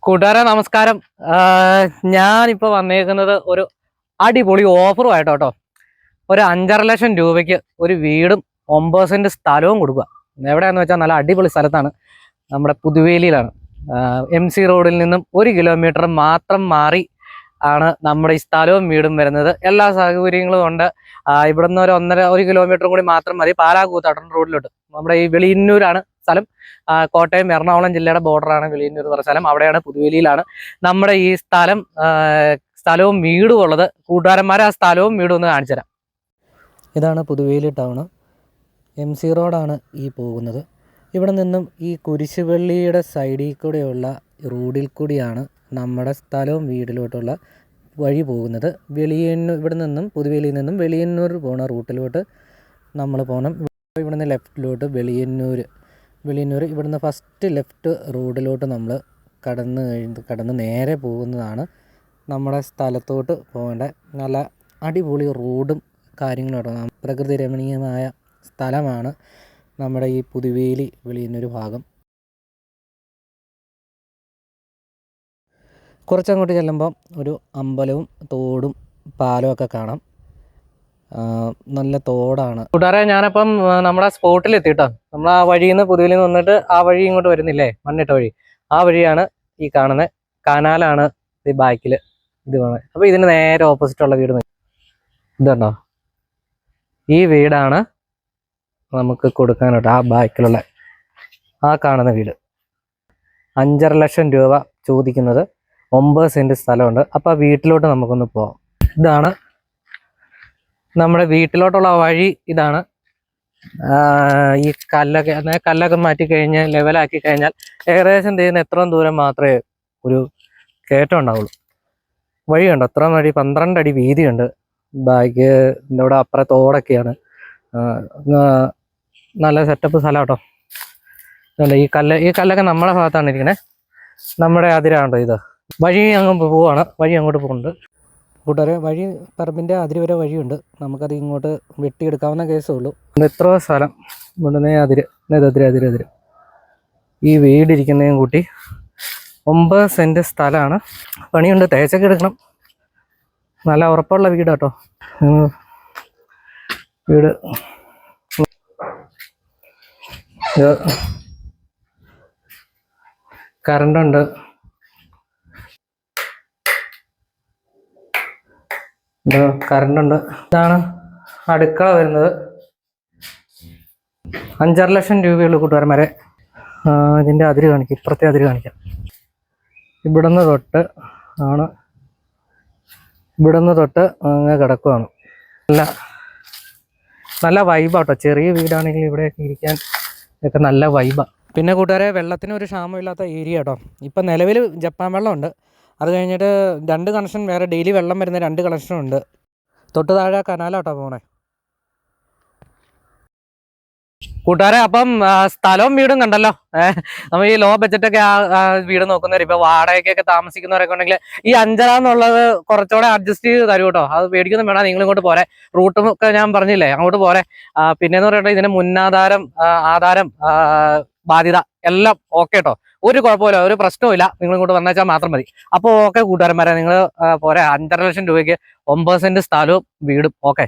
കൂട്ടുകാരെ നമസ്കാരം. ഞാനിപ്പോൾ വന്നേക്കുന്നത് ഒരു അടിപൊളി ഓഫറുമായിട്ടോ കേട്ടോ. ഒരു 5.5 ലക്ഷം രൂപയ്ക്ക് ഒരു വീടും 9 സെന്റ് സ്ഥലവും കൊടുക്കുക. എവിടെയാണെന്ന് വെച്ചാൽ നല്ല അടിപൊളി സ്ഥലത്താണ്, നമ്മുടെ പുതുവേലിയിലാണ്. MC റോഡിൽ നിന്നും 1 കിലോമീറ്റർ മാത്രം മാറി ആണ് നമ്മുടെ ഈ സ്ഥലവും വീടും വരുന്നത്. എല്ലാ സൗകര്യങ്ങളും ഉണ്ട്. ഇവിടുന്ന് ഒരു 1 കിലോമീറ്റർ കൂടി മാത്രം മതി പാലാകൂത്താട്ടൻ റോഡിലോട്ട്. നമ്മുടെ ഈ വെളിയന്നൂരാണ് സ്ഥലം. കോട്ടയം എറണാകുളം ജില്ലയുടെ ബോർഡറാണ് വെളിയന്നൂർ പറഞ്ഞ സ്ഥലം. അവിടെയാണ്, പുതുവേലിയിലാണ് നമ്മുടെ ഈ സ്ഥലവും വീടും ഉള്ളത്. കൂട്ടുകാരന്മാരെ ആ സ്ഥലവും വീടും ഒന്ന് കാണിച്ചു തരാം. ഇതാണ് പുതുവേലി ടൗണ്. MC റോഡാണ് ഈ പോകുന്നത്. ഇവിടെ നിന്നും ഈ കുരിശുപള്ളിയുടെ സൈഡിൽ കൂടെയുള്ള റോഡിൽ കൂടിയാണ് നമ്മുടെ സ്ഥലവും വീടിലോട്ടുള്ള വഴി പോകുന്നത്. ഇവിടെ നിന്നും പുതുവേലിയിൽ നിന്നും വെളിയന്നൂർ പോകുന്ന റൂട്ടിലോട്ട് നമ്മൾ പോകണം. ഇവിടുന്ന് ലെഫ്റ്റിലോട്ട് വെളിയന്നൂർ ഇവിടുന്ന് ഫസ്റ്റ് ലെഫ്റ്റ് റോഡിലോട്ട് നമ്മൾ കടന്ന് നേരെ പോകുന്നതാണ് നമ്മുടെ സ്ഥലത്തോട്ട് പോകേണ്ട. നല്ല അടിപൊളി റോഡും കാര്യങ്ങളും പ്രകൃതി രമണീയമായ സ്ഥലമാണ് നമ്മുടെ ഈ പുതുവേലി വെളിയന്നൂർ ഭാഗം. കുറച്ചങ്ങോട്ട് ചെല്ലുമ്പം ഒരു അമ്പലവും തോടും പാലവും ഒക്കെ കാണാം. നല്ല തോടാണ്. കൂട്ടുകാരെ, ഞാനപ്പം നമ്മുടെ സ്പോട്ടിൽ എത്തിയിട്ടോ. നമ്മൾ ആ വഴിയിൽ നിന്ന് പുതുവേലിയിൽ നിന്ന് വന്നിട്ട് ആ വഴി ഇങ്ങോട്ട് വരുന്നില്ലേ, മണ്ണിട്ട വഴി, ആ വഴിയാണ് ഈ കാണുന്നത്. കനാലാണ് ഈ ബാക്കിൽ ഇത് കാണുന്നത്. അപ്പോൾ ഇതിന് നേരെ ഓപ്പോസിറ്റുള്ള വീട് ഇതുണ്ടോ, ഈ വീടാണ് നമുക്ക് കൊടുക്കാനായിട്ട്. ആ ബാക്കിലുള്ള ആ കാണുന്ന വീട് 5.5 ലക്ഷം രൂപ ചോദിക്കുന്നത്. 9 സെന്റ് സ്ഥലമുണ്ട്. അപ്പോൾ ആ വീട്ടിലോട്ട് നമുക്കൊന്ന് പോവാം. ഇതാണ് നമ്മുടെ വീട്ടിലോട്ടുള്ള വഴി. ഇതാണ് ഈ കല്ലൊക്കെ മാറ്റി കഴിഞ്ഞ് ലെവലാക്കി കഴിഞ്ഞാൽ ഏകദേശം ചെയ്യുന്ന എത്രയും ദൂരം മാത്രമേ ഒരു കയറ്റം ഉണ്ടാവുള്ളൂ. വഴിയുണ്ട്, അത്ര വഴി 12 അടി വീതിയുണ്ട്. ബാക്ക് ഇവിടെ അപ്പുറം തോടൊക്കെയാണ്. നല്ല സെറ്റപ്പ് സ്ഥലം കേട്ടോ. ഈ കല്ലൊക്കെ നമ്മുടെ ഭാഗത്താണ് ഇരിക്കണേ. നമ്മുടെ അതിരാണ്ടോ ഇത്. വഴി അങ്ങ് പോവാണ്, വഴി അങ്ങോട്ട് പോകുന്നുണ്ട്. കൂട്ടുകാരെ, വഴി പറമ്പിൻ്റെ അതിര് വരെ വഴിയുണ്ട്. നമുക്കത് ഇങ്ങോട്ട് വെട്ടിയെടുക്കാവുന്ന കേസേ ഉള്ളൂ. എത്ര സ്ഥലം ഇവിടുന്ന് അതിര് ഈ വീടിരിക്കുന്നതും കൂട്ടി 9 സെന്റ് സ്ഥലമാണ്. പണിയുണ്ട്, തേച്ചൊക്കെ എടുക്കണം. നല്ല ഉറപ്പുള്ള വീട് കേട്ടോ. വീട് കറണ്ടുണ്ട്. ഇതാണ് അടുക്കള വരുന്നത്. 5.5 ലക്ഷം രൂപയുള്ളൂ കൂട്ടുകാരന്മാരെ. ഇതിൻ്റെ അതിര് കാണിക്കാം, ഇപ്പുറത്തെ അതിര് കാണിക്കാം. ഇവിടുന്ന് തൊട്ട് അങ്ങ് കിടക്കുവാണ്. നല്ല വൈബാട്ടോ. ചെറിയ വീടാണെങ്കിൽ ഇവിടെ ഇരിക്കാൻ ഒക്കെ നല്ല വൈബാണ്. പിന്നെ കൂട്ടുകാരെ, വെള്ളത്തിന് ഒരു ക്ഷാമമില്ലാത്ത ഏരിയ കേട്ടോ. ഇപ്പം നിലവിൽ ജപ്പാൻ വെള്ളമുണ്ട്. അത് കഴിഞ്ഞിട്ട് 2 കണക്ഷൻ വേറെ ഡെയിലി വെള്ളം വരുന്ന 2 കണക്ഷനുണ്ട്. തൊട്ട് താഴെ കനാലോട്ടോ പോണേ. കൂട്ടുകാരെ, അപ്പം സ്ഥലവും വീടും കണ്ടല്ലോ. നമ്മൾ ഈ ലോ ബഡ്ജറ്റൊക്കെ വീട് നോക്കുന്നവർ, ഇപ്പൊ വാടകയ്ക്കൊക്കെ താമസിക്കുന്നവരൊക്കെ ഉണ്ടെങ്കിൽ ഈ 5.5 എന്നുള്ളത് കുറച്ചുകൂടെ അഡ്ജസ്റ്റ് ചെയ്ത് തരും കേട്ടോ. അത് പേടിക്കൊന്നും വേണം. നിങ്ങൾ ഇങ്ങോട്ട് പോരെ. റൂട്ടും ഒക്കെ ഞാൻ പറഞ്ഞില്ലേ, അങ്ങോട്ട് പോരെ. പിന്നെന്ന് പറയുന്നത് ഇതിന് മുന്നാധാരം, ആധാരം, ബാധ്യത എല്ലാം ഓക്കെ കേട്ടോ. ഒരു കുഴപ്പമില്ല, ഒരു പ്രശ്നവും. നിങ്ങൾ ഇങ്ങോട്ട് വന്നേച്ചാൽ മാത്രം മതി. അപ്പോൾ ഓക്കെ കൂട്ടുകാരന്മാരെ, നിങ്ങൾ പോരെ. 5.5 ലക്ഷം രൂപയ്ക്ക് 9 സെന്റ് സ്ഥലവും വീടും. ഓക്കെ.